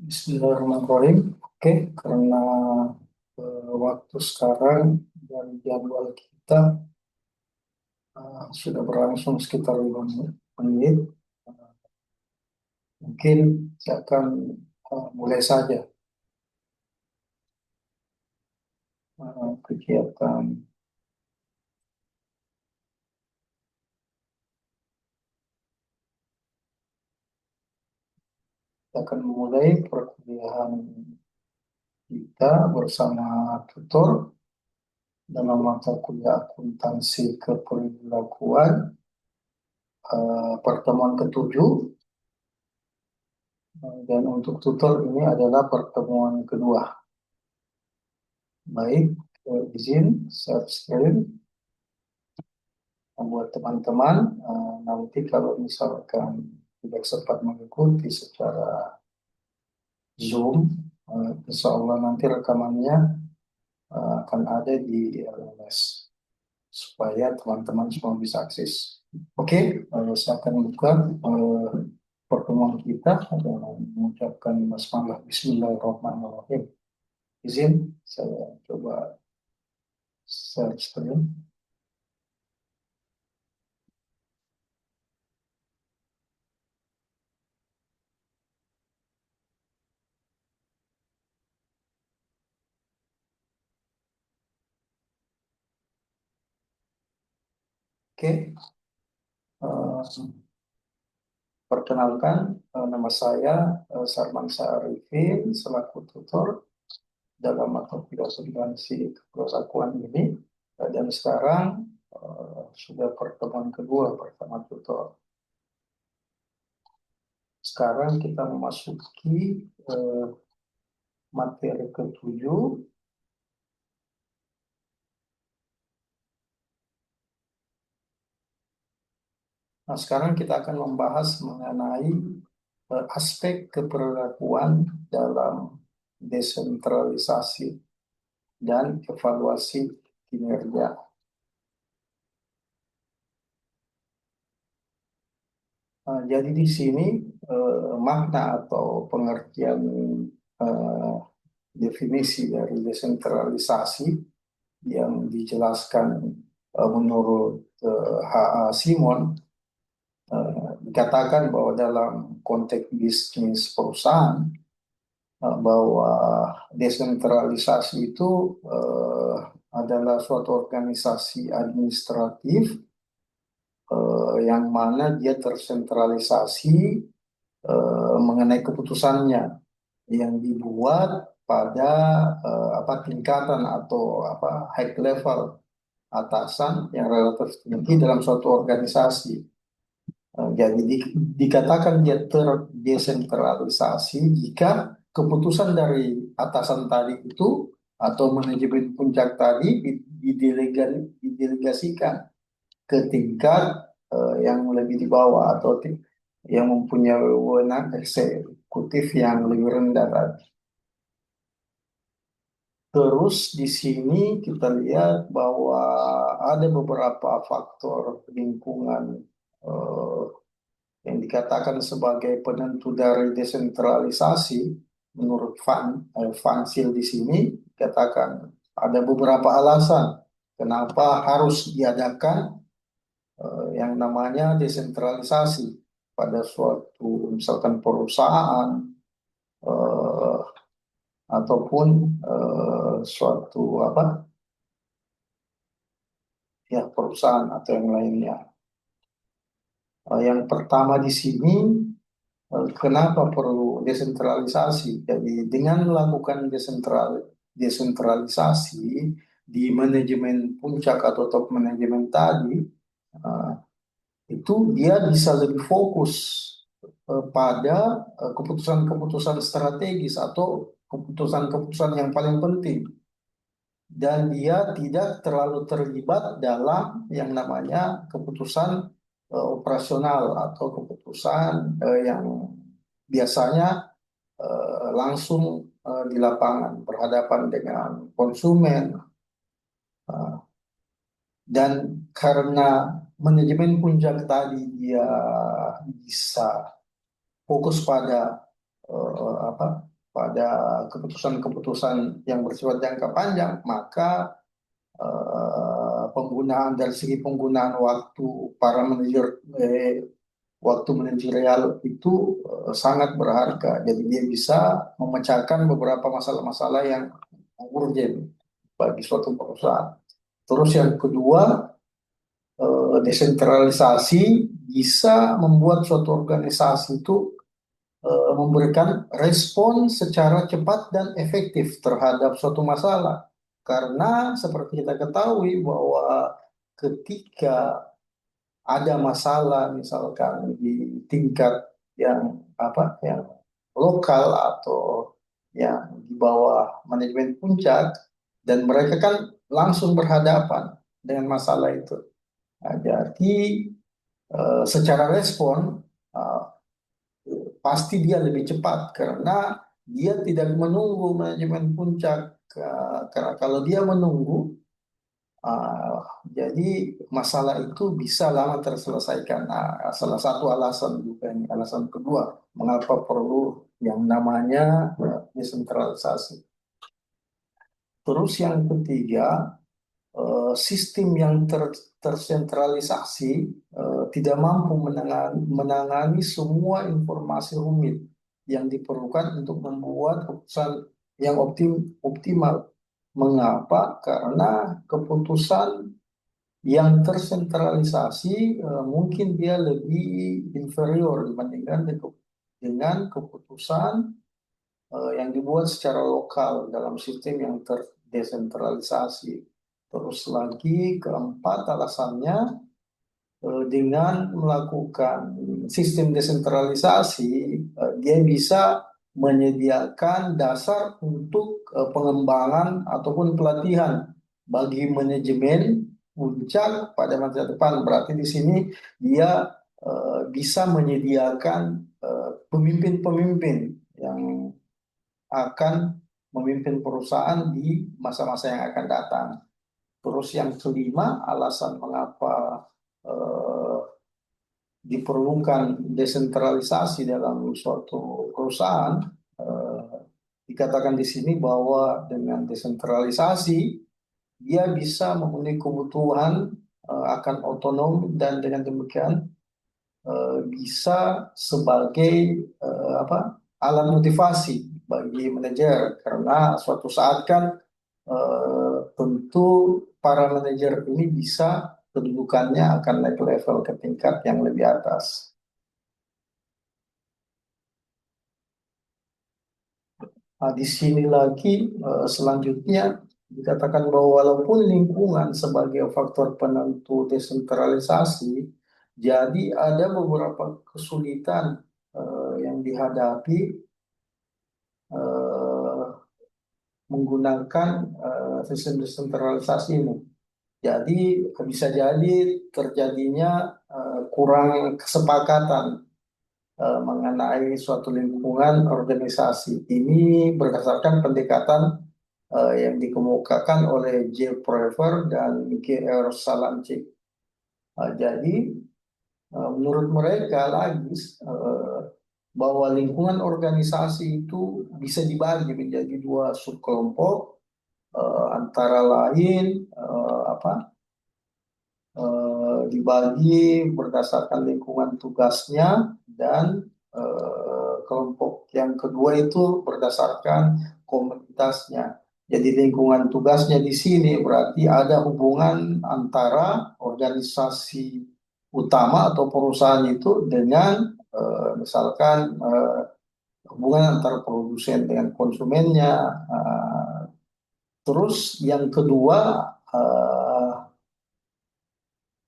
Bismillahirrahmanirrahim. Oke, karena waktu sekarang dan jadwal kita sudah berlangsung sekitar 5 menit. Uh, Mungkin saya akan mulai saja kegiatan. Kita akan memulai perkuliahan kita bersama tutor dalam mata kuliah akuntansi keperilakuan, pertemuan ketujuh. Dan untuk tutor ini adalah pertemuan kedua. Baik, izin share screen buat teman-teman. Nanti kalau misalkan tidak sempat mengikuti secara Zoom, insya Allah nanti rekamannya akan ada di LMS supaya teman-teman semua bisa akses. Oke, saya akan buka pertemuan kita dengan mengucapkan basmalah Bismillahirrahmanirrahim. Izin saya coba share screen. Oke, perkenalkan, nama saya Sarman Syarifin selaku tutor dalam mata kuliah akuntansi keperilakuan ini. Dan sekarang sudah pertemuan kedua bersama tutor. Sekarang kita memasuki materi ketujuh. Nah, sekarang kita akan membahas mengenai aspek keperilakuan dalam desentralisasi dan evaluasi kinerja. Jadi di sini makna atau pengertian definisi dari desentralisasi yang dijelaskan menurut H.A. Simon, dikatakan bahwa dalam konteks bisnis perusahaan bahwa desentralisasi itu adalah suatu organisasi administratif yang mana dia tersentralisasi mengenai keputusannya yang dibuat pada tingkatan atau high level atasan yang relatif tinggi dalam suatu organisasi. Jadi dikatakan dia terdesentralisasi jika keputusan dari atasan tadi itu atau manajemen puncak tadi didelegasikan ke tingkat yang lebih di bawah atau yang mempunyai wewenang eksekutif yang lebih rendah tadi. Terus di sini kita lihat bahwa ada beberapa faktor lingkungan yang dikatakan sebagai penentu dari desentralisasi. Menurut Fansil di sini dikatakan ada beberapa alasan kenapa harus diadakan yang namanya desentralisasi pada suatu misalkan perusahaan ataupun suatu perusahaan atau yang lainnya. Yang pertama di sini kenapa perlu desentralisasi? Jadi dengan melakukan desentralisasi di manajemen puncak atau top manajemen tadi, itu dia bisa lebih fokus pada keputusan-keputusan strategis atau keputusan-keputusan yang paling penting. Dan dia tidak terlalu terlibat dalam yang namanya keputusan operasional atau keputusan yang biasanya langsung di lapangan berhadapan dengan konsumen. Dan karena manajemen puncak tadi dia bisa fokus pada pada keputusan-keputusan yang bersifat jangka panjang, maka penggunaan dari segi penggunaan waktu para manajer waktu manajerial itu sangat berharga. Jadi dia bisa memecahkan beberapa masalah-masalah yang urgent bagi suatu perusahaan. Terus yang kedua, desentralisasi bisa membuat suatu organisasi itu memberikan respon secara cepat dan efektif terhadap suatu masalah. Karena seperti kita ketahui bahwa ketika ada masalah misalkan di tingkat yang yang lokal atau yang di bawah manajemen puncak, dan mereka kan langsung berhadapan dengan masalah itu. Nah, jadi secara respon eh, pasti dia lebih cepat karena dia tidak menunggu manajemen puncak. Karena kalau dia menunggu, jadi masalah itu bisa lama terselesaikan. Nah, salah satu alasan juga ini, alasan kedua, mengapa perlu yang namanya desentralisasi. Terus yang ketiga, sistem yang tersentralisasi tidak mampu menangani semua informasi rumit yang diperlukan untuk membuat keputusan yang optimal. Mengapa? Karena keputusan yang tersentralisasi mungkin dia lebih inferior dibandingkan dengan keputusan yang dibuat secara lokal dalam sistem yang terdesentralisasi. Terus lagi keempat alasannya, dengan melakukan sistem desentralisasi, dia bisa menyediakan dasar untuk pengembangan ataupun pelatihan bagi manajemen puncak pada masa depan. Berarti di sini dia bisa menyediakan pemimpin-pemimpin yang akan memimpin perusahaan di masa-masa yang akan datang. Terus yang kelima, alasan mengapa eh, diperlukan desentralisasi dalam suatu perusahaan, eh, dikatakan di sini bahwa dengan desentralisasi dia bisa memenuhi kebutuhan akan otonom, dan dengan demikian bisa sebagai alat motivasi bagi manajer, karena suatu saat kan tentu para manajer ini bisa kedudukannya akan naik level ke tingkat yang lebih atas. Nah, di sini lagi selanjutnya dikatakan bahwa walaupun lingkungan sebagai faktor penentu desentralisasi, jadi ada beberapa kesulitan yang dihadapi eh, menggunakan sistem desentralisasi ini. Jadi bisa jadi terjadinya kurang kesepakatan mengenai suatu lingkungan organisasi. Ini berdasarkan pendekatan yang dikemukakan oleh J. Prever dan G.R. Salamcik. Jadi menurut mereka lagi eh, bahwa lingkungan organisasi itu bisa dibagi menjadi dua subkelompok, antara lain dibagi berdasarkan lingkungan tugasnya, dan kelompok yang kedua itu berdasarkan komunitasnya. Jadi lingkungan tugasnya di sini berarti ada hubungan antara organisasi utama atau perusahaan itu dengan misalkan hubungan antara produsen dengan konsumennya. Terus yang kedua, eh,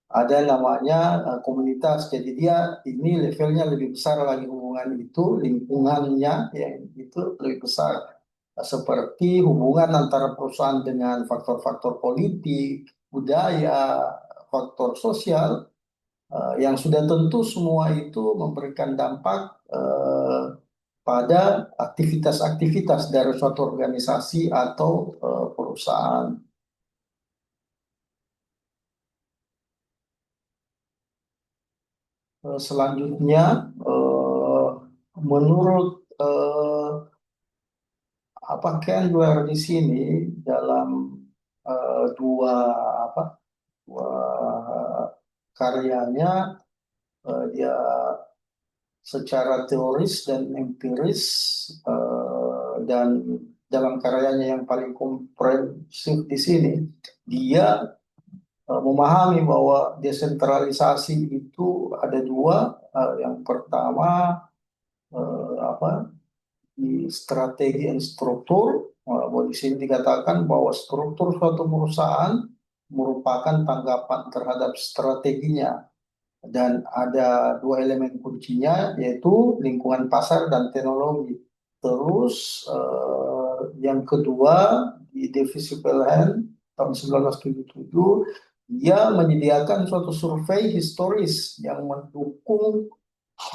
ada namanya komunitas. Jadi dia ini levelnya lebih besar lagi, hubungan itu lingkungannya ya itu lebih besar. Seperti hubungan antara perusahaan dengan faktor-faktor politik, budaya, faktor sosial yang sudah tentu semua itu memberikan dampak pada aktivitas-aktivitas dari suatu organisasi atau perusahaan. Selanjutnya, menurut apa Candler di sini dalam dua apa dua karyanya, dia secara teoris dan empiris, dan dalam karyanya yang paling komprehensif di sini dia memahami bahwa desentralisasi itu ada dua. Yang pertama, apa di strategi dan struktur. Bahwa di sini dikatakan bahwa struktur suatu perusahaan merupakan tanggapan terhadap strateginya, dan ada dua elemen kuncinya yaitu lingkungan pasar dan teknologi. Terus yang kedua di Divisi Pelhen tahun 1977 dia menyediakan suatu survei historis yang mendukung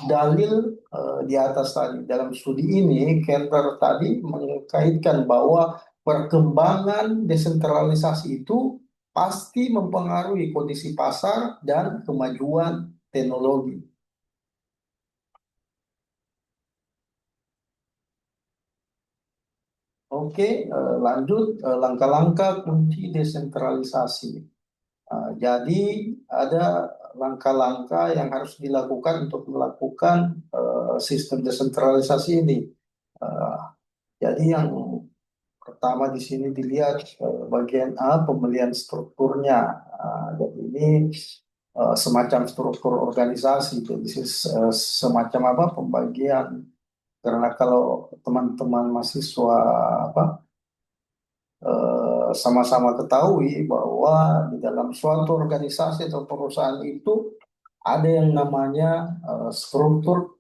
dalil di atas tadi. Dalam studi ini, Kenter tadi mengkaitkan bahwa perkembangan desentralisasi itu pasti mempengaruhi kondisi pasar dan kemajuan teknologi. Oke, lanjut langkah-langkah kunci desentralisasi. Jadi ada langkah-langkah yang harus dilakukan untuk melakukan sistem desentralisasi ini. Uh, jadi yang pertama di sini dilihat bagian A, pemilihan strukturnya. Jadi ini semacam struktur organisasi. Jadi semacam apa pembagian. Karena kalau teman-teman mahasiswa apa sama-sama ketahui bahwa di dalam suatu organisasi atau perusahaan itu ada yang namanya struktur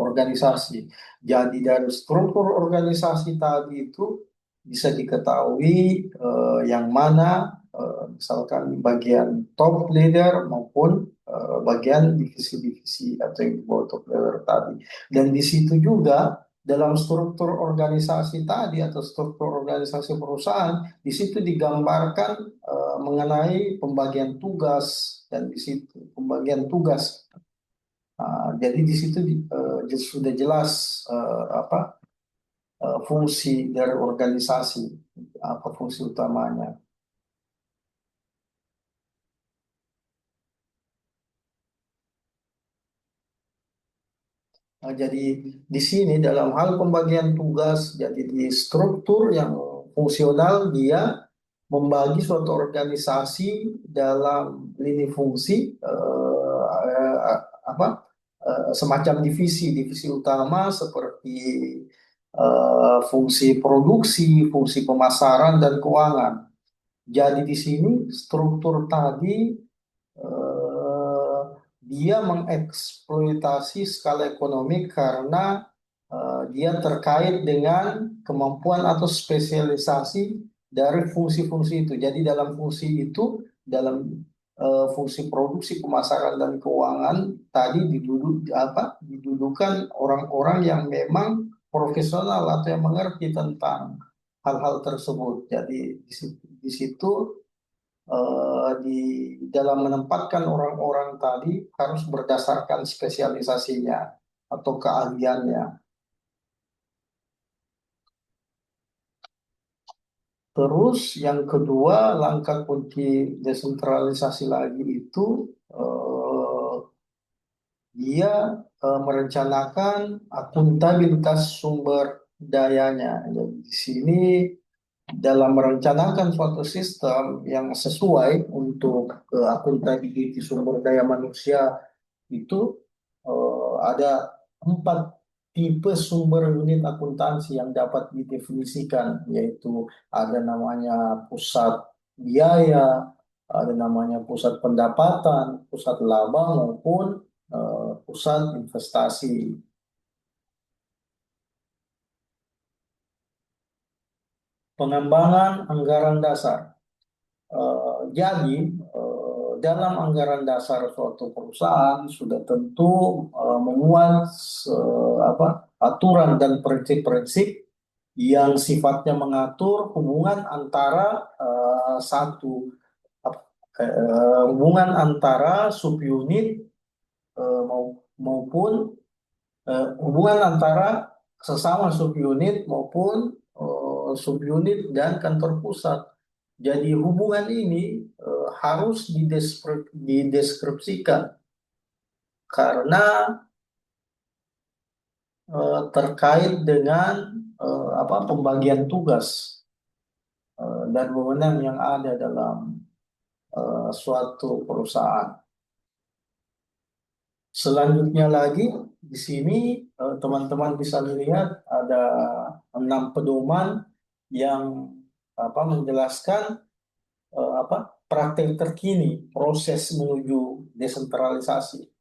organisasi. Jadi dari struktur organisasi tadi itu bisa diketahui yang mana misalkan bagian top leader maupun bagian divisi-divisi atau yang di bawah top leader tadi. Dan di situ juga dalam struktur organisasi tadi atau struktur organisasi perusahaan, di situ digambarkan mengenai pembagian tugas, dan di situ pembagian tugas. Jadi di situ sudah jelas apa fungsi dari organisasi, apa fungsi utamanya. Jadi di sini dalam hal pembagian tugas, jadi di struktur yang fungsional dia membagi suatu organisasi dalam lini fungsi, apa semacam divisi, divisi utama seperti fungsi produksi, fungsi pemasaran dan keuangan. Jadi di sini struktur tadi eh, dia mengeksploitasi skala ekonomi karena dia terkait dengan kemampuan atau spesialisasi dari fungsi-fungsi itu. Jadi dalam fungsi itu, dalam fungsi produksi, pemasaran dan keuangan tadi didudukan orang-orang yang memang profesional atau yang mengerti tentang hal-hal tersebut. Jadi di situ di dalam menempatkan orang-orang tadi harus berdasarkan spesialisasinya atau keahliannya. Terus yang kedua, langkah kunci desentralisasi lagi itu eh, dia merencanakan akuntabilitas sumber dayanya. Jadi di sini dalam merencanakan suatu sistem yang sesuai untuk akuntabilitas sumber daya manusia itu ada 4 tipe sumber unit akuntansi yang dapat didefinisikan, yaitu ada namanya pusat biaya, ada namanya pusat pendapatan, pusat laba maupun pusat investasi. Pengembangan anggaran dasar. Jadi dalam anggaran dasar suatu perusahaan sudah tentu memuat apa aturan dan prinsip-prinsip yang sifatnya mengatur hubungan antara hubungan antara subunit maupun hubungan antara sesama subunit maupun subunit dan kantor pusat. Jadi hubungan ini harus dideskripsikan karena terkait dengan pembagian tugas dan wewenang yang ada dalam suatu perusahaan. Selanjutnya lagi di sini teman-teman bisa lihat ada 6 pedoman yang menjelaskan praktek terkini proses menuju desentralisasi.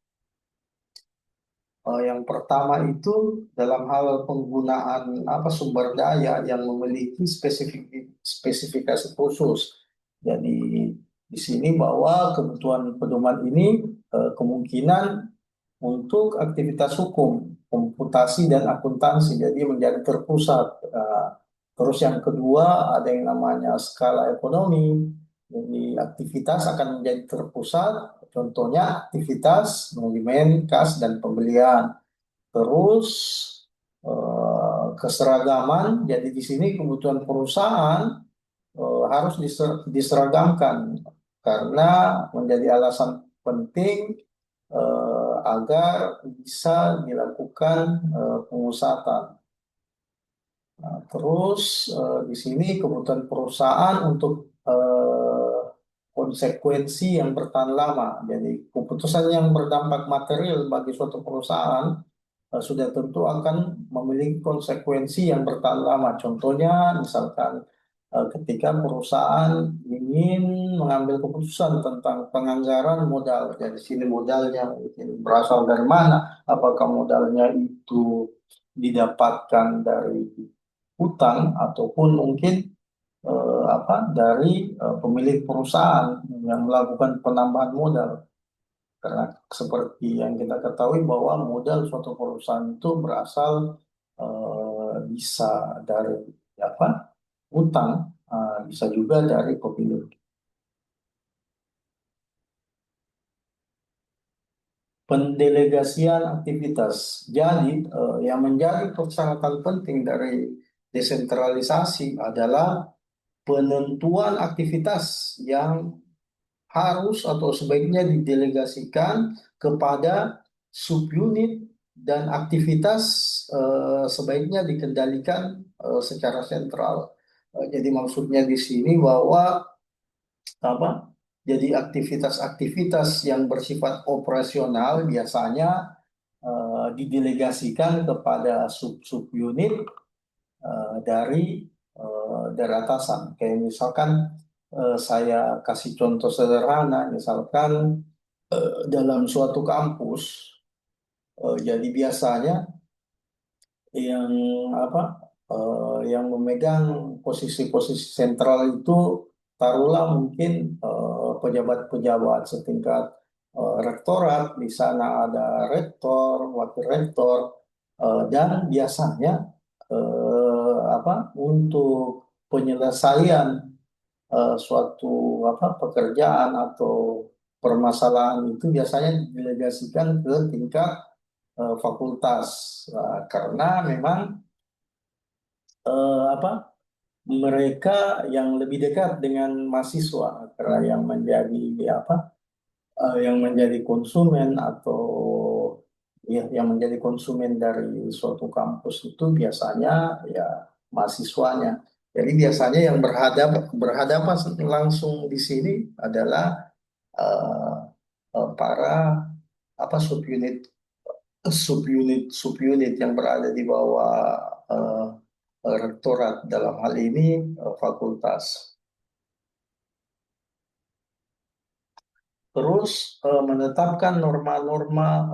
Yang pertama itu dalam hal penggunaan sumber daya yang memiliki spesifikasi khusus. Jadi di sini bahwa kebutuhan pedoman ini kemungkinan untuk aktivitas hukum, komputasi dan akuntansi, jadi menjadi terpusat. Terus yang kedua ada yang namanya skala ekonomi, jadi aktivitas akan menjadi terpusat, contohnya aktivitas manajemen, kas, dan pembelian. Terus keseragaman, jadi di sini kebutuhan perusahaan harus diseragamkan karena menjadi alasan penting agar bisa dilakukan pengusatan. Nah, terus di sini kebutuhan perusahaan untuk konsekuensi yang bertahan lama. Jadi keputusan yang berdampak material bagi suatu perusahaan sudah tentu akan memiliki konsekuensi yang bertahan lama. Contohnya misalkan ketika perusahaan ingin mengambil keputusan tentang penganggaran modal. Jadi sini modalnya mungkin berasal dari mana? Apakah modalnya itu didapatkan dari hutang ataupun mungkin dari pemilik perusahaan yang melakukan penambahan modal. Karena seperti yang kita ketahui bahwa modal suatu perusahaan itu berasal bisa dari utang, bisa juga dari pemilik. Pendelegasian aktivitas. Jadi yang menjadi persyaratan penting dari desentralisasi adalah penentuan aktivitas yang harus atau sebaiknya didelegasikan kepada subunit dan aktivitas sebaiknya dikendalikan secara sentral. Jadi maksudnya di sini bahwa jadi aktivitas-aktivitas yang bersifat operasional biasanya didelegasikan kepada subunit dari atasan. Kayak misalkan saya kasih contoh sederhana, misalkan dalam suatu kampus, jadi biasanya yang yang memegang posisi-posisi sentral itu taruhlah mungkin pejabat-pejabat setingkat rektorat, di sana ada rektor, wakil rektor, dan biasanya untuk penyelesaian suatu pekerjaan atau permasalahan itu biasanya didelegasikan ke tingkat fakultas. Karena memang mereka yang lebih dekat dengan mahasiswa, karena yang menjadi konsumen atau yang menjadi konsumen dari suatu kampus itu biasanya ya mahasiswanya. Jadi biasanya yang berhadapan langsung di sini adalah para subunit subunit yang berada di bawah rektorat, dalam hal ini fakultas. Terus menetapkan norma-norma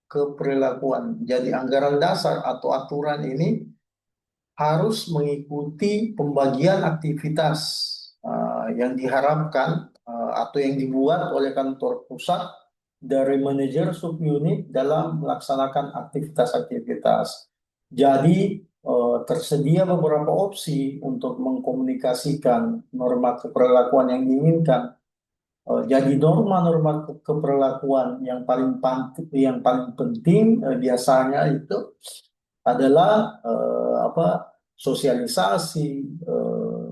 keperilakuan. Jadi anggaran dasar atau aturan ini harus mengikuti pembagian aktivitas yang diharapkan atau yang dibuat oleh kantor pusat dari manajer subunit dalam melaksanakan aktivitas-aktivitas. Jadi tersedia beberapa opsi untuk mengkomunikasikan norma keperlakuan yang diinginkan. Jadi norma-norma keperlakuan yang paling penting biasanya itu adalah sosialisasi,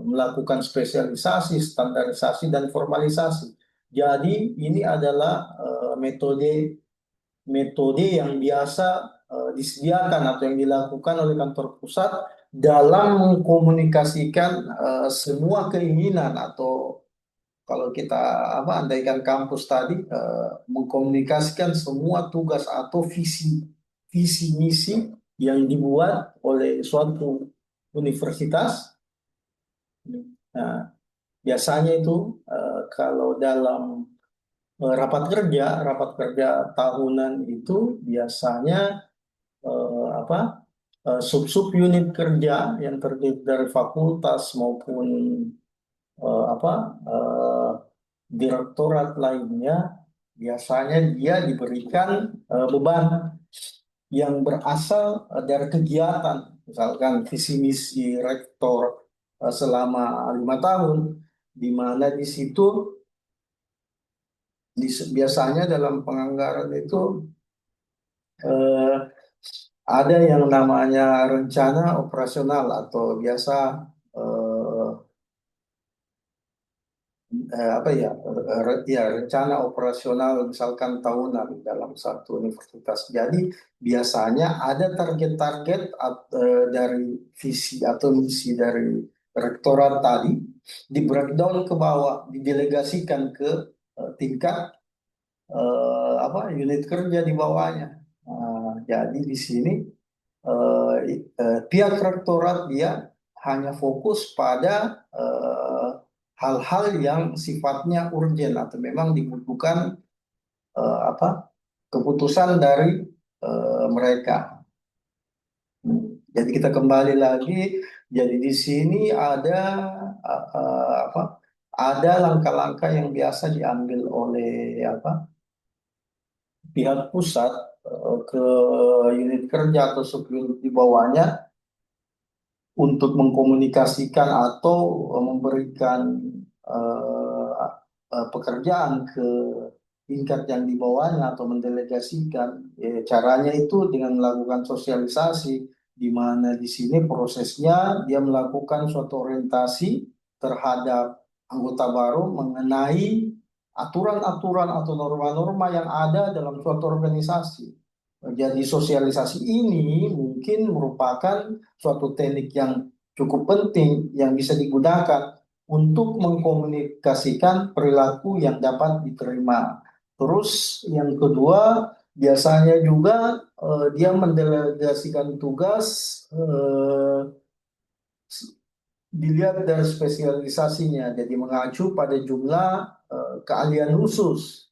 melakukan spesialisasi, standarisasi, dan formalisasi. Jadi ini adalah metode metode yang biasa disediakan atau yang dilakukan oleh kantor pusat dalam mengkomunikasikan semua keinginan atau kalau kita andaikan kampus tadi mengkomunikasikan semua tugas atau visi visi misi yang dibuat oleh suatu universitas. Nah, biasanya itu kalau dalam rapat kerja tahunan itu biasanya apa sub-sub unit kerja yang terdiri dari fakultas maupun apa direktorat lainnya biasanya dia diberikan beban yang berasal dari kegiatan, misalkan visi misi rektor selama 5 tahun, di mana di situ biasanya dalam penganggaran itu eh, ada yang namanya rencana operasional atau biasa eh, apa ya, ya rencana operasional misalkan tahunan dalam satu universitas. Jadi biasanya ada target-target dari visi atau misi dari rektorat tadi di breakdown ke bawah, didelegasikan ke tingkat unit kerja di bawahnya. Jadi di sini pihak rektorat dia hanya fokus pada hal-hal yang sifatnya urgent atau memang dibutuhkan apa keputusan dari mereka. Jadi kita kembali lagi. Jadi di sini ada apa? Ada langkah-langkah yang biasa diambil oleh pihak pusat ke unit kerja atau subunit di bawahnya untuk mengkomunikasikan atau memberikan eh, pekerjaan ke tingkat yang di bawahnya atau mendelegasikan. Caranya itu dengan melakukan sosialisasi, di mana di sini prosesnya dia melakukan suatu orientasi terhadap anggota baru mengenai aturan-aturan atau norma-norma yang ada dalam suatu organisasi. Jadi sosialisasi ini mungkin merupakan suatu teknik yang cukup penting yang bisa digunakan untuk mengkomunikasikan perilaku yang dapat diterima. Terus yang kedua, biasanya juga dia mendelegasikan tugas dilihat dari spesialisasinya. Jadi mengacu pada jumlah keahlian khusus.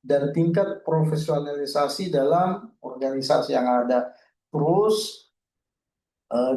Dan tingkat profesionalisasi dalam organisasi yang ada. Terus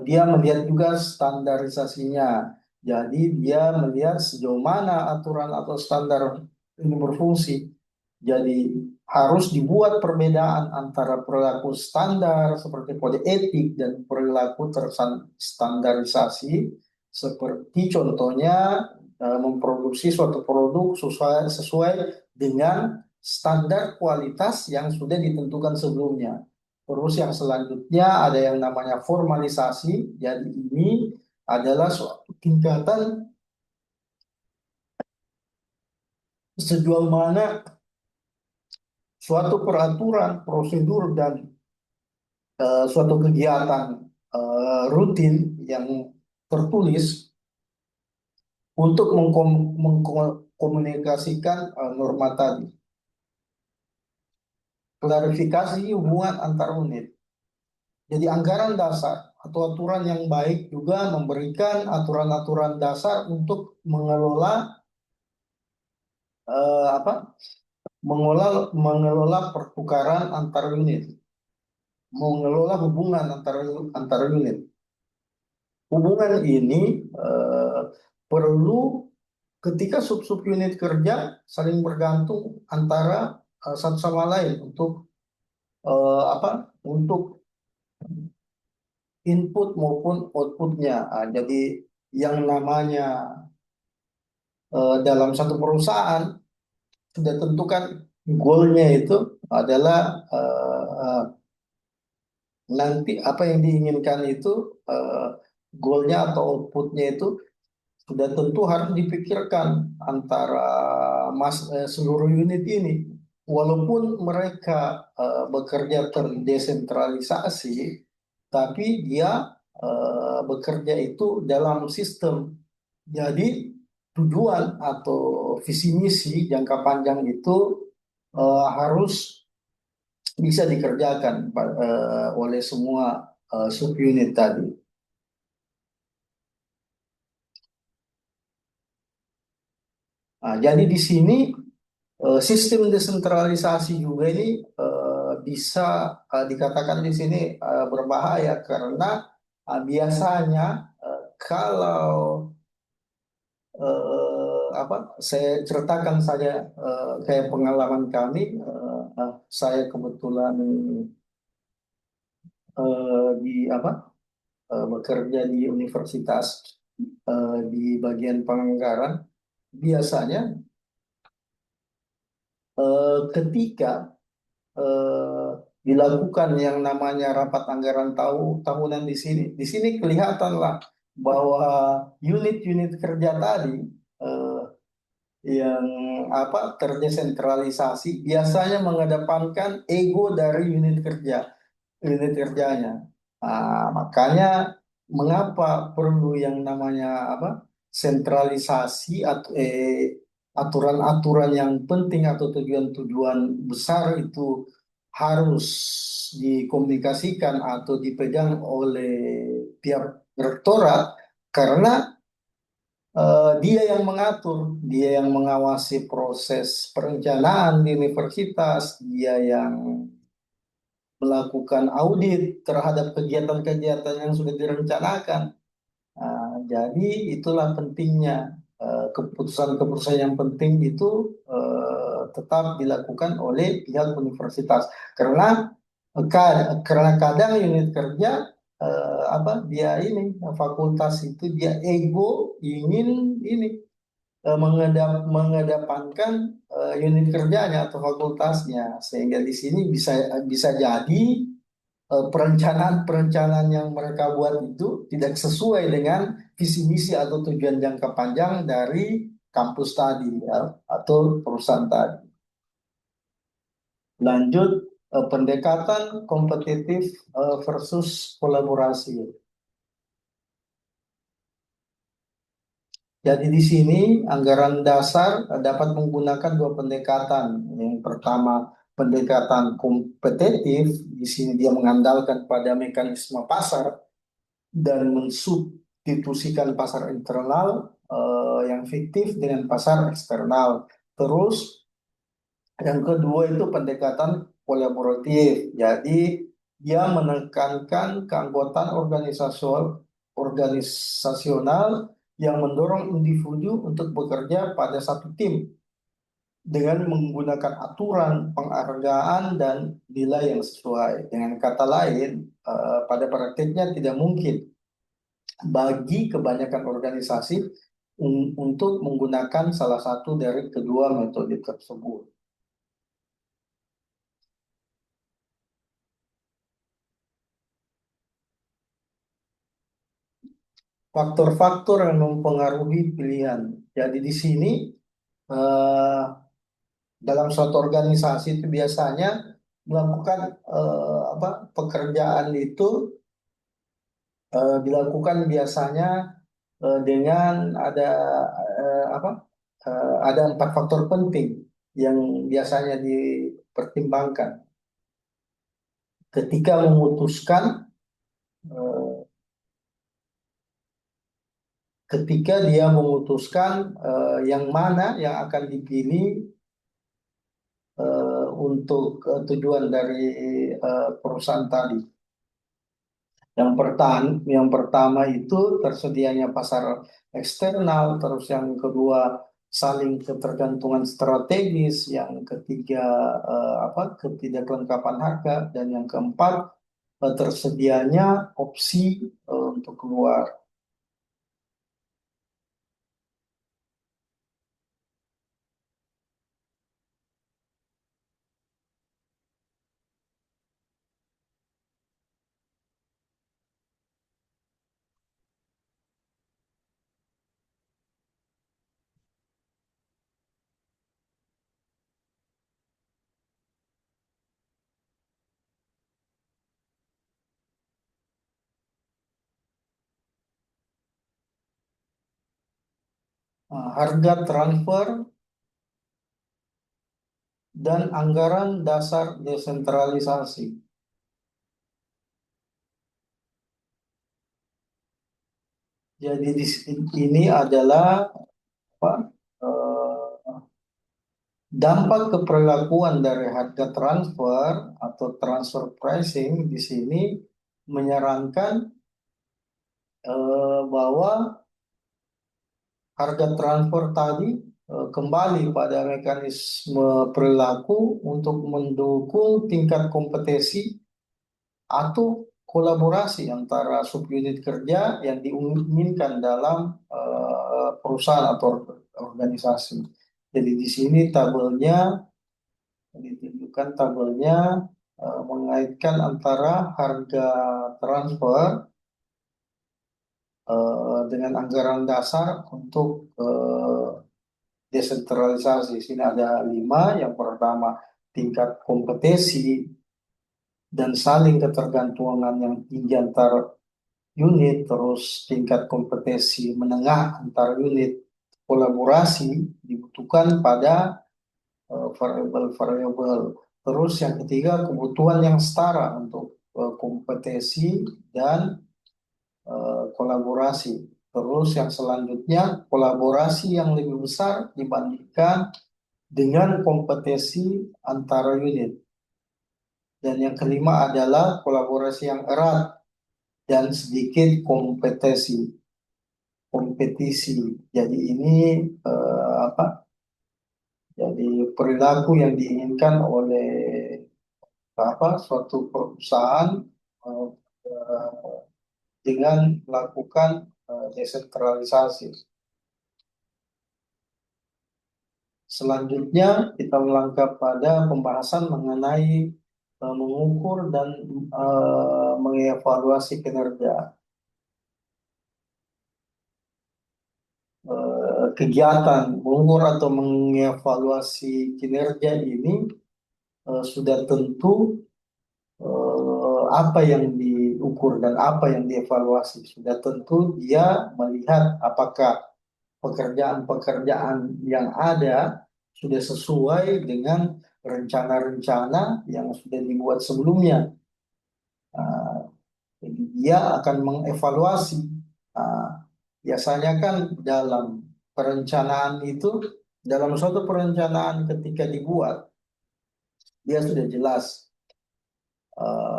dia melihat juga standarisasinya. Jadi dia melihat sejauh mana aturan atau standar ini berfungsi. Jadi harus dibuat perbedaan antara perilaku standar seperti kode etik dan perilaku terstandarisasi seperti contohnya memproduksi suatu produk sesuai dengan standar kualitas yang sudah ditentukan sebelumnya. Terus yang selanjutnya ada yang namanya formalisasi. Jadi ini adalah suatu tingkatan sejauh mana suatu peraturan, prosedur, dan suatu kegiatan rutin yang tertulis untuk mengkomunikasikan norma tadi. Klarifikasi hubungan antar unit. Jadi anggaran dasar atau aturan yang baik juga memberikan aturan-aturan dasar untuk mengelola apa? Mengelola pertukaran antar unit, mengelola hubungan antar unit. Hubungan ini perlu ketika sub-sub unit kerja saling bergantung antara satu sama lain untuk untuk input maupun outputnya. Jadi yang namanya dalam satu perusahaan sudah tentukan goalnya itu adalah nanti apa yang diinginkan itu goalnya atau outputnya itu sudah tentu harus dipikirkan antara seluruh unit ini. Walaupun mereka bekerja terdesentralisasi, tapi dia bekerja itu dalam sistem. Jadi tujuan atau visi misi jangka panjang itu harus bisa dikerjakan oleh semua subunit tadi. Nah, jadi di sini sistem desentralisasi juga ini bisa dikatakan di sini berbahaya karena biasanya kalau apa saya ceritakan saja kayak pengalaman kami, saya kebetulan di apa bekerja di universitas di bagian penganggaran. Biasanya ketika eh, dilakukan yang namanya rapat anggaran tahunan di sini kelihatanlah bahwa unit-unit kerja tadi eh, yang terdesentralisasi biasanya mengedepankan ego dari unit kerjanya. Makanya mengapa perlu yang namanya sentralisasi atau aturan-aturan yang penting atau tujuan-tujuan besar itu harus dikomunikasikan atau dipegang oleh pihak rektorat karena dia yang mengatur, dia yang mengawasi proses perencanaan di universitas, dia yang melakukan audit terhadap kegiatan-kegiatan yang sudah direncanakan. Jadi itulah pentingnya keputusan-keputusan yang penting itu tetap dilakukan oleh pihak universitas karena karena kadang unit kerja dia ini fakultas itu dia ego ingin ini mengedepankan unit kerjanya atau fakultasnya sehingga di sini bisa bisa jadi perencanaan-perencanaan yang mereka buat itu tidak sesuai dengan visi misi atau tujuan jangka panjang dari kampus tadi ya, atau perusahaan tadi. Lanjut pendekatan kompetitif versus kolaborasi. Jadi di sini anggaran dasar dapat menggunakan dua pendekatan. Yang pertama pendekatan kompetitif, di sini dia mengandalkan pada mekanisme pasar dan mensubstitusikan pasar internal yang fiktif dengan pasar eksternal. Terus yang kedua itu pendekatan kolaboratif. Jadi dia menekankan keanggotaan organisasional yang mendorong individu untuk bekerja pada satu tim dengan menggunakan aturan, penghargaan, dan nilai yang sesuai. Dengan kata lain, pada praktiknya tidak mungkin bagi kebanyakan organisasi untuk menggunakan salah satu dari kedua metode tersebut. Faktor-faktor yang mempengaruhi pilihan. Jadi di sini eh, dalam suatu organisasi itu biasanya melakukan pekerjaan itu dilakukan biasanya dengan eh, apa ada empat faktor penting yang biasanya dipertimbangkan ketika memutuskan eh, ketika dia memutuskan yang mana yang akan dipilih untuk tujuan dari perusahaan tadi. Yang pertama itu tersedianya pasar eksternal, terus yang kedua saling ketergantungan strategis, yang ketiga ketidaklengkapan harga, dan yang keempat tersedianya opsi untuk keluar. harga transfer dan anggaran dasar desentralisasi. Jadi ini adalah apa, eh, dampak keperlakuan dari harga transfer atau transfer pricing di sini menyarankan bahwa harga transfer tadi kembali pada mekanisme perilaku untuk mendukung tingkat kompetisi atau kolaborasi antara subunit kerja yang diinginkan dalam perusahaan atau organisasi. Jadi di sini tabelnya ditunjukkan tabelnya mengaitkan antara harga transfer dengan anggaran dasar untuk desentralisasi. Di sini ada 5. Yang pertama, tingkat kompetisi dan saling ketergantungan yang tinggi antar unit, terus tingkat kompetisi menengah antar unit, kolaborasi dibutuhkan pada variabel-variabel. Terus yang ketiga, kebutuhan yang setara untuk kompetisi dan kolaborasi. Terus yang selanjutnya, kolaborasi yang lebih besar dibandingkan dengan kompetisi antara unit. Dan yang kelima adalah kolaborasi yang erat dan sedikit kompetisi. Jadi ini apa? Jadi perilaku yang diinginkan oleh suatu perusahaan eh, dengan melakukan desentralisasi. Selanjutnya kita melangkah pada pembahasan mengenai mengukur dan mengevaluasi kinerja. Kegiatan mengukur atau mengevaluasi kinerja ini sudah tentu apa yang diukur dan apa yang dievaluasi. Sudah tentu dia melihat apakah pekerjaan-pekerjaan yang ada sudah sesuai dengan rencana-rencana yang sudah dibuat sebelumnya. Nah, jadi dia akan mengevaluasi. Nah, biasanya kan dalam perencanaan itu, dalam suatu perencanaan ketika dibuat, dia sudah jelas.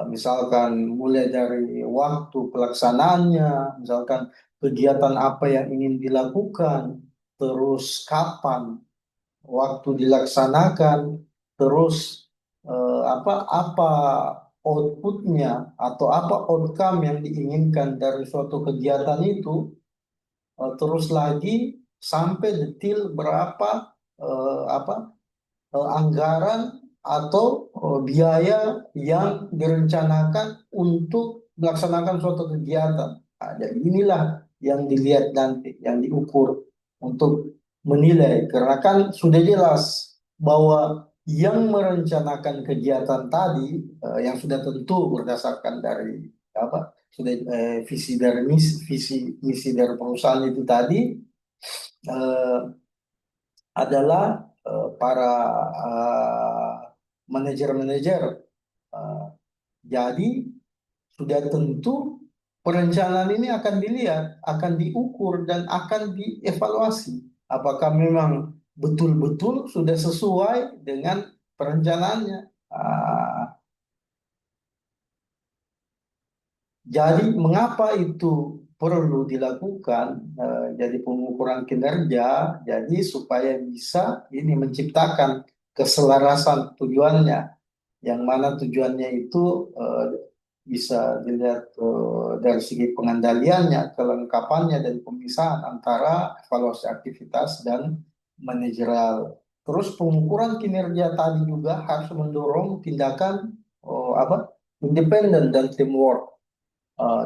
Misalkan mulai dari waktu pelaksanaannya, misalkan kegiatan apa yang ingin dilakukan, terus kapan waktu dilaksanakan, terus apa outputnya atau apa outcome yang diinginkan dari suatu kegiatan itu, terus lagi sampai detil berapa anggaran atau biaya yang direncanakan untuk melaksanakan suatu kegiatan. Nah, jadi inilah yang dilihat nanti, yang diukur untuk menilai. Karena kan sudah jelas bahwa yang merencanakan kegiatan tadi, yang sudah tentu berdasarkan dari sudah visi dari misi dari perusahaan itu tadi, eh, adalah para manajer-manajer. Eh, jadi sudah tentu perencanaan ini akan dilihat, akan diukur dan akan dievaluasi. Apakah memang betul-betul sudah sesuai dengan perencanaannya. Jadi mengapa itu perlu dilakukan? Jadi pengukuran kinerja, jadi supaya bisa ini menciptakan keselarasan tujuannya, yang mana tujuannya itu bisa dilihat dari segi pengendaliannya, kelengkapannya dan pemisahan antara evaluasi aktivitas dan manajerial. Terus pengukuran kinerja tadi juga harus mendorong tindakan independen dan teamwork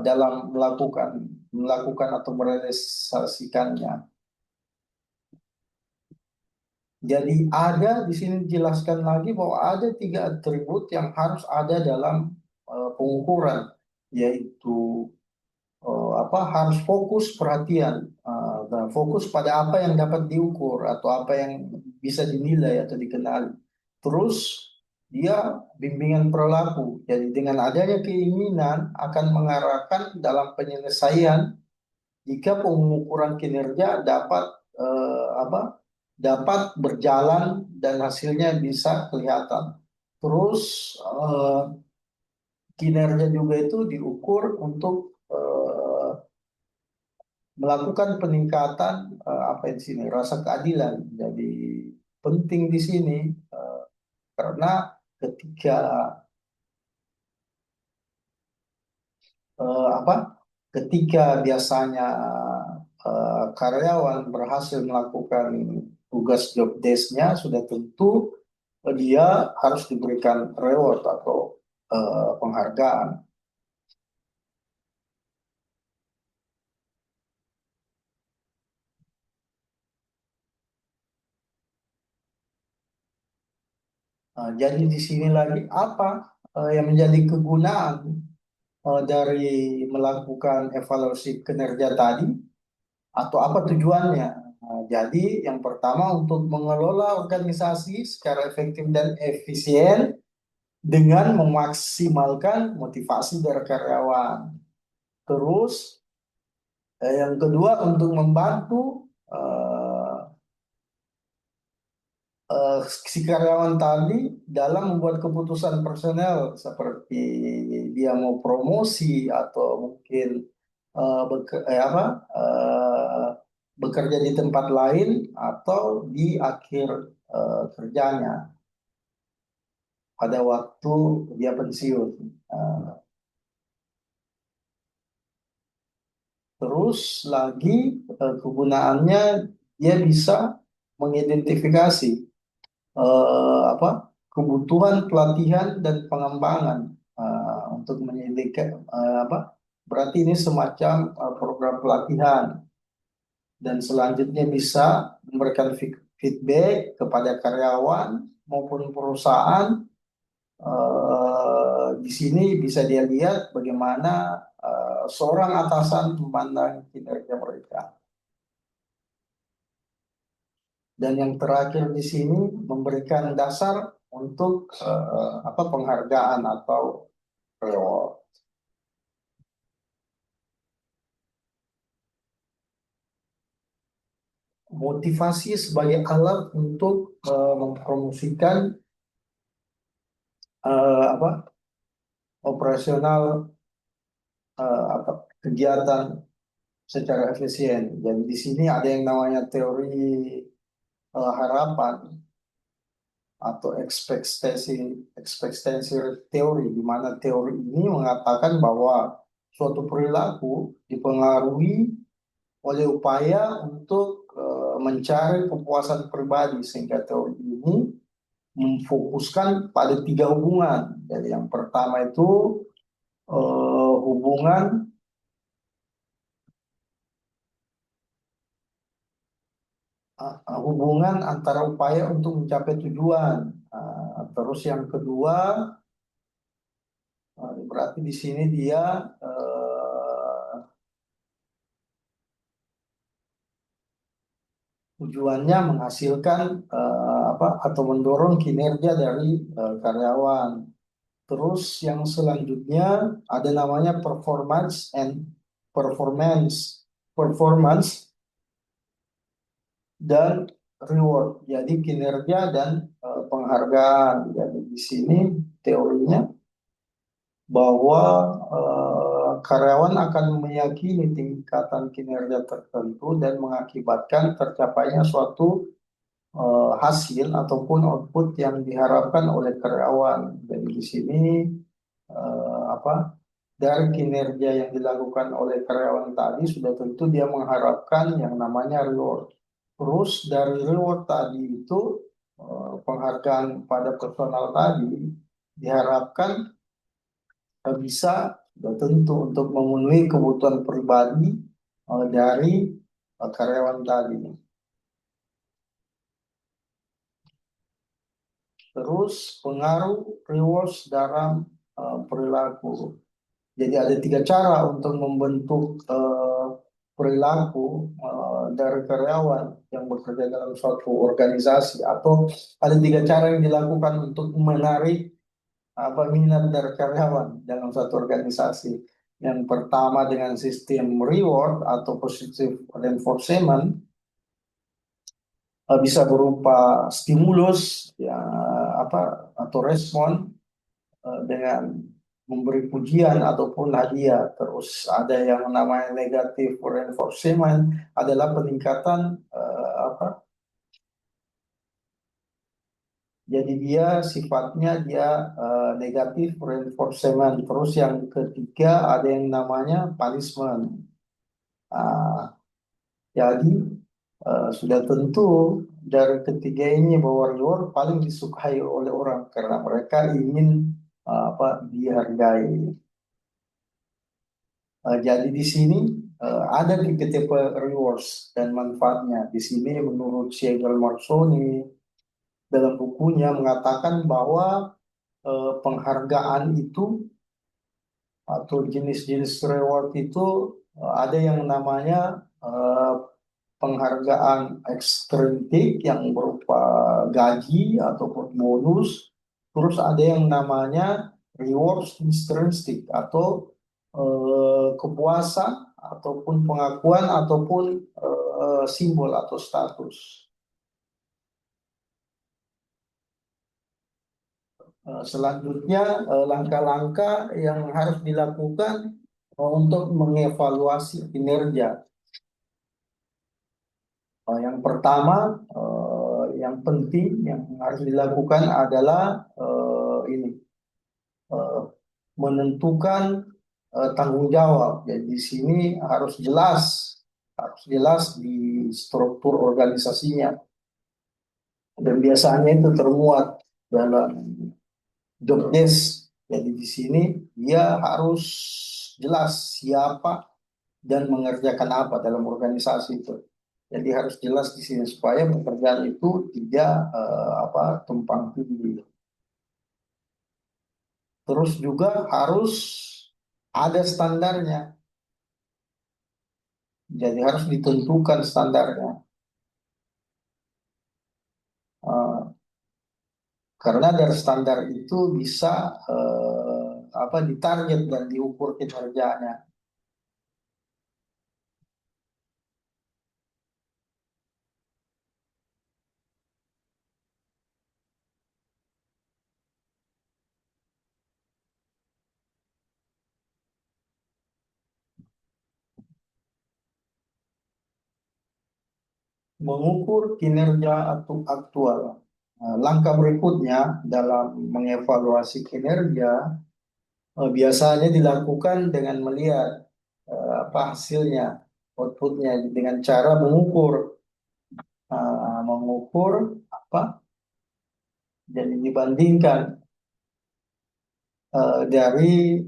dalam melakukan atau merealisasikannya. Jadi ada di sini dijelaskan lagi bahwa ada 3 atribut yang harus ada dalam pengukuran, yaitu harus fokus perhatian Nah, fokus pada apa yang dapat diukur atau apa yang bisa dinilai atau dikenali. Terus dia bimbingan perilaku. Jadi dengan adanya keinginan akan mengarahkan dalam penyelesaian jika pengukuran kinerja dapat apa dapat berjalan dan hasilnya bisa kelihatan. Terus kinerja juga itu diukur untuk melakukan peningkatan apa di sini rasa keadilan. Jadi penting di sini karena ketika apa ketika biasanya karyawan berhasil melakukan tugas job desk-nya sudah tentu dia harus diberikan reward atau penghargaan. Jadi di sini lagi apa yang menjadi kegunaan dari melakukan evaluasi kinerja tadi atau apa tujuannya? Jadi yang pertama untuk mengelola organisasi secara efektif dan efisien dengan memaksimalkan motivasi dari karyawan. Terus yang kedua untuk membantu eh, si karyawan tadi dalam membuat keputusan personel seperti dia mau promosi atau mungkin apa bekerja di tempat lain atau di akhir kerjanya pada waktu dia pensiun. Eh, Terus lagi kegunaannya dia bisa mengidentifikasi apa kebutuhan pelatihan dan pengembangan untuk menyelidiki apa berarti ini semacam program pelatihan dan selanjutnya bisa memberikan feedback kepada karyawan maupun perusahaan. Di sini bisa dia lihat bagaimana seorang atasan memandang kinerja mereka. Dan yang terakhir di sini memberikan dasar untuk apa penghargaan atau reward. Motivasi sebagai alat untuk mempromosikan apa operasional apa kegiatan secara efisien. Jadi di sini ada yang namanya teori harapan atau ekspektasi teori, di mana teori ini mengatakan bahwa suatu perilaku dipengaruhi oleh upaya untuk mencari kepuasan pribadi, sehingga teori ini memfokuskan pada tiga hubungan. Jadi yang pertama itu hubungan hubungan antara upaya untuk mencapai tujuan. Terus yang kedua berarti di sini dia tujuannya menghasilkan apa atau mendorong kinerja dari karyawan. Terus yang selanjutnya ada namanya performance performance dan reward. Jadi kinerja dan penghargaan. Jadi di sini teorinya bahwa karyawan akan meyakini tingkatan kinerja tertentu dan mengakibatkan tercapainya suatu hasil ataupun output yang diharapkan oleh karyawan. Jadi di sini apa dari kinerja yang dilakukan oleh karyawan tadi sudah tentu dia mengharapkan yang namanya reward. Terus dari reward tadi itu penghargaan pada personal tadi diharapkan bisa sudah tentu untuk memenuhi kebutuhan pribadi dari karyawan tadi. Terus pengaruh rewards dalam perilaku. Jadi ada tiga cara untuk membentuk perilaku dari karyawan yang bekerja dalam suatu organisasi, atau ada tiga cara yang dilakukan untuk menarik minat dari karyawan dalam suatu organisasi. Yang pertama dengan sistem reward atau positive reinforcement, bisa berupa stimulus ya atau respon dengan memberi pujian ataupun hadiah. Terus ada yang namanya negatif reinforcement, adalah peningkatan jadi dia sifatnya dia negatif reinforcement. Terus yang ketiga ada yang namanya punishment. Ah, jadi sudah tentu dari ketiga ini bahwa reward paling disukai oleh orang karena mereka ingin dihargai. Jadi di sini ada tipe-tipe rewards dan manfaatnya. Di sini menurut Siegel Marsoni dalam bukunya mengatakan bahwa penghargaan itu atau jenis-jenis reward itu ada yang namanya penghargaan ekstrintik yang berupa gaji ataupun bonus. Terus ada yang namanya rewards intrinsik atau kepuasan ataupun pengakuan ataupun simbol atau status. Selanjutnya langkah-langkah yang harus dilakukan untuk mengevaluasi kinerja. Yang pertama, yang penting yang harus dilakukan adalah ini eh, menentukan tanggung jawab. Jadi di sini harus jelas di struktur organisasinya, dan biasanya itu termuat dalam job desk. Jadi di sini dia harus jelas siapa dan mengerjakan apa dalam organisasi itu. Jadi harus jelas di sini supaya pekerjaan itu tidak tumpang tindih. Terus juga harus ada standarnya. Jadi harus ditentukan standarnya. Eh, karena dari standar itu bisa ditarget dan diukur kinerjanya. Mengukur kinerja aktual. Langkah berikutnya dalam mengevaluasi kinerja biasanya dilakukan dengan melihat hasilnya, outputnya dengan cara mengukur apa, jadi dibandingkan dari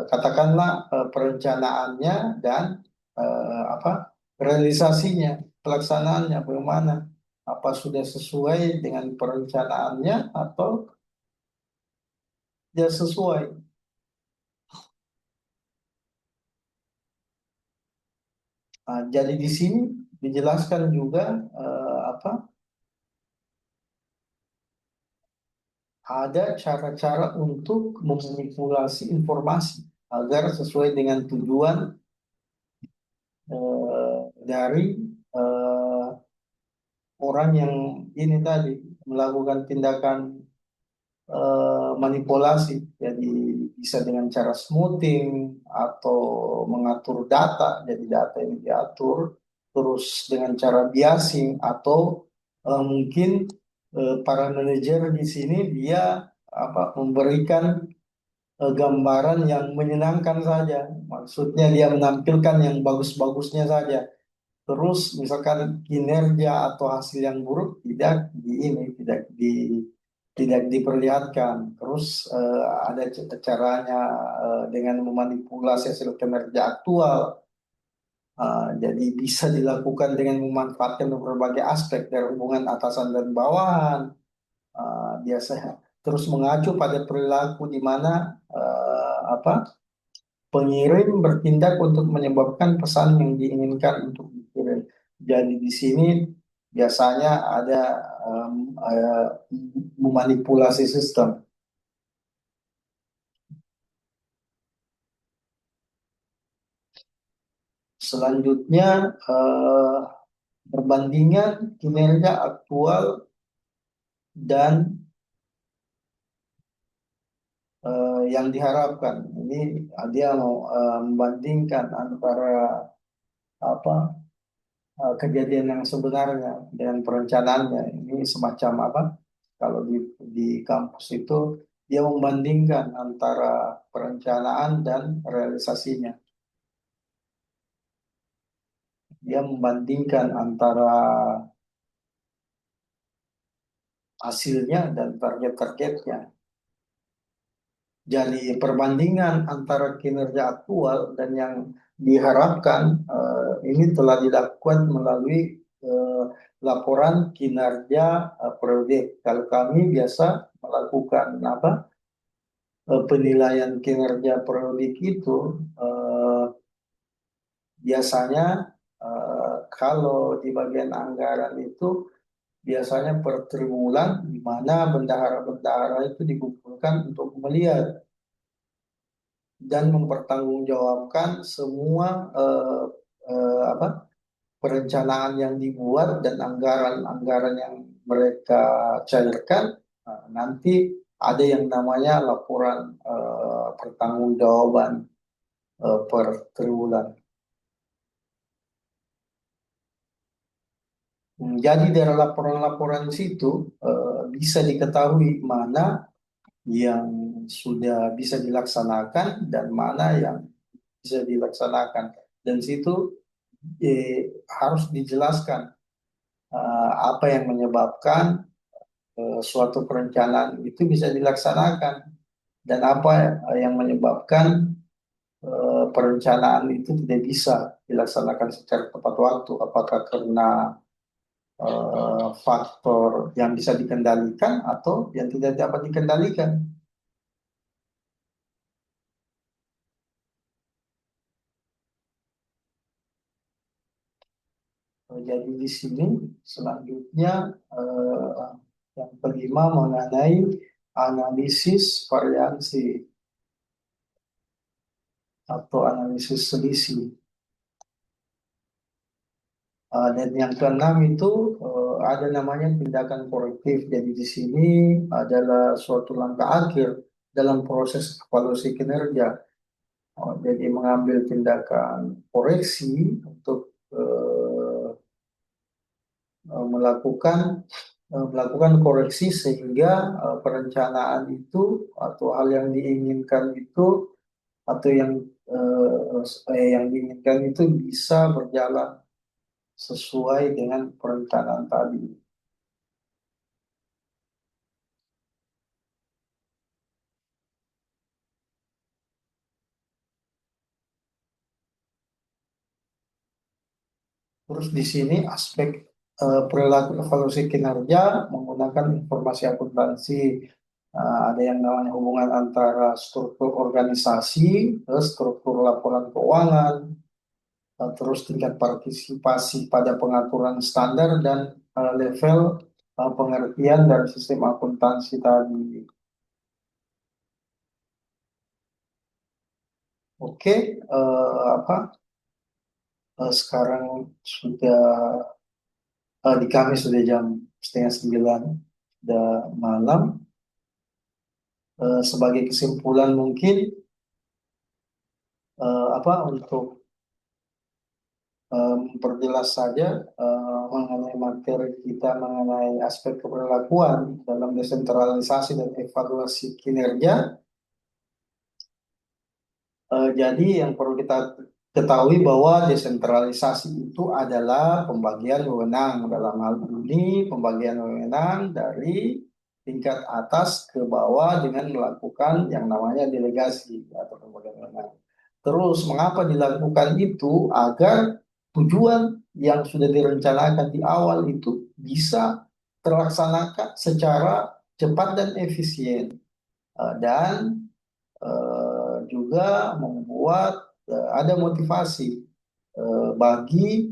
katakanlah perencanaannya dan realisasinya, pelaksanaannya bagaimana, apa sudah sesuai dengan perencanaannya atau tidak sesuai. Jadi di sini dijelaskan juga ada cara-cara untuk memanipulasi informasi agar sesuai dengan tujuan dari eh, orang yang ini tadi melakukan tindakan manipulasi. Jadi bisa dengan cara smoothing atau mengatur data, jadi data ini diatur, terus dengan cara biasing atau mungkin para manajer di sini dia memberikan gambaran yang menyenangkan saja. Maksudnya dia menampilkan yang bagus-bagusnya saja. Terus misalkan kinerja atau hasil yang buruk tidak diperlihatkan. Terus ada caranya dengan memanipulasi hasil kinerja aktual. Jadi bisa dilakukan dengan memanfaatkan berbagai aspek dari hubungan atasan dan bawahan. Biasanya terus mengacu pada perilaku di mana pengirim bertindak untuk menyebabkan pesan yang diinginkan untuk dikirim. Jadi di sini biasanya ada em, eh, memanipulasi sistem. Selanjutnya, perbandingan kinerja aktual dan yang diharapkan. Ini dia mau membandingkan antara apa kejadian yang sebenarnya dengan perencanaannya. Ini semacam apa? Kalau di kampus itu dia membandingkan antara perencanaan dan realisasinya. Dia membandingkan antara hasilnya dan target-targetnya. Jadi perbandingan antara kinerja aktual dan yang diharapkan ini telah dilakukan melalui laporan kinerja proyek. Kalau kami biasa melakukan apa penilaian kinerja proyek itu biasanya kalau di bagian anggaran itu biasanya per triwulan di mana bendahara-bendahara itu dikumpulkan untuk melihat dan mempertanggungjawabkan semua apa perencanaan yang dibuat dan anggaran-anggaran yang mereka cairkan. Nah, nanti ada yang namanya laporan pertanggungjawaban per triwulan. Jadi dari laporan-laporan situ bisa diketahui mana yang sudah bisa dilaksanakan dan mana yang bisa dilaksanakan. Dan situ harus dijelaskan apa yang menyebabkan suatu perencanaan itu bisa dilaksanakan dan apa yang menyebabkan perencanaan itu tidak bisa dilaksanakan secara tepat waktu. Apakah karena faktor yang bisa dikendalikan atau yang tidak dapat dikendalikan. Jadi di sini selanjutnya yang kelima mengenai analisis variansi atau analisis selisih. Dan yang keenam itu ada namanya tindakan korektif. Jadi di sini adalah suatu langkah akhir dalam proses evaluasi kinerja. Jadi mengambil tindakan koreksi untuk melakukan koreksi sehingga perencanaan itu atau hal yang diinginkan itu atau yang diinginkan itu bisa berjalan sesuai dengan perencanaan tadi. Terus di sini aspek perilaku evaluasi kinerja menggunakan informasi akuntansi. Ada yang namanya hubungan antara struktur organisasi, struktur laporan keuangan, terus tingkat partisipasi pada pengaturan standar dan level pengertian dari sistem akuntansi tadi. Oke, apa? Sekarang sudah di kami sudah jam setengah 9, sudah malam. Sebagai kesimpulan mungkin apa untuk memperjelas saja mengenai materi kita mengenai aspek keberlakuan dalam desentralisasi dan evaluasi kinerja. Jadi yang perlu kita ketahui bahwa desentralisasi itu adalah pembagian wewenang. Dalam hal ini pembagian wewenang dari tingkat atas ke bawah dengan melakukan yang namanya delegasi atau pembagian wewenang. Terus mengapa dilakukan itu? Agar tujuan yang sudah direncanakan di awal itu bisa terlaksanakan secara cepat dan efisien. Dan juga membuat ada motivasi bagi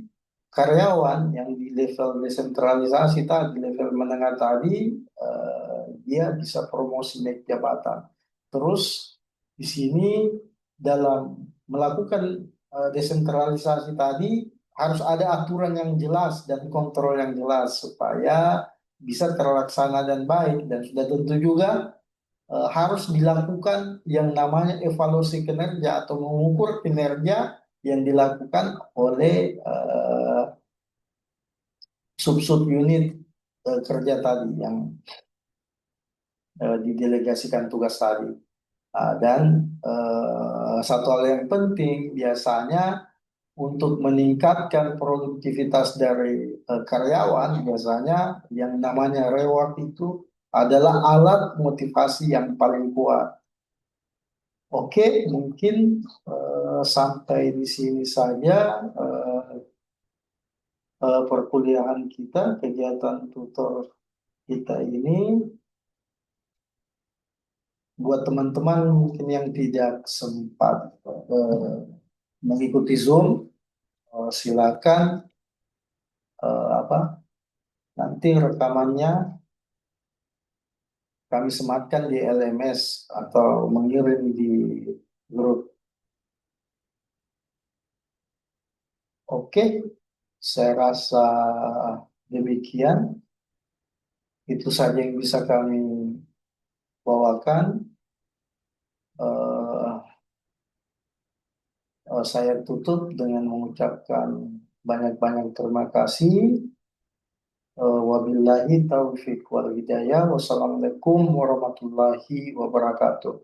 karyawan yang di level desentralisasi tadi, level menengah tadi, dia bisa promosi naik jabatan. Terus di sini dalam melakukan desentralisasi tadi harus ada aturan yang jelas dan kontrol yang jelas supaya bisa terlaksana dan baik, dan sudah tentu juga harus dilakukan yang namanya evaluasi kinerja atau mengukur kinerja yang dilakukan oleh sub-sub unit kerja tadi yang didelegasikan tugas tadi. Dan satu hal yang penting biasanya untuk meningkatkan produktivitas dari karyawan, biasanya yang namanya reward itu adalah alat motivasi yang paling kuat. Oke, mungkin sampai di sini saja perkuliahan kita, kegiatan tutor kita ini. Buat teman-teman mungkin yang tidak sempat mengikuti Zoom, silakan apa nanti rekamannya kami sematkan di LMS atau mengirim di grup. Oke, saya rasa demikian. Itu saja yang bisa kami bawakan. Saya tutup dengan mengucapkan banyak-banyak terima kasih. Wabillahi taufiq wal hidayah. Wassalamualaikum warahmatullahi wabarakatuh.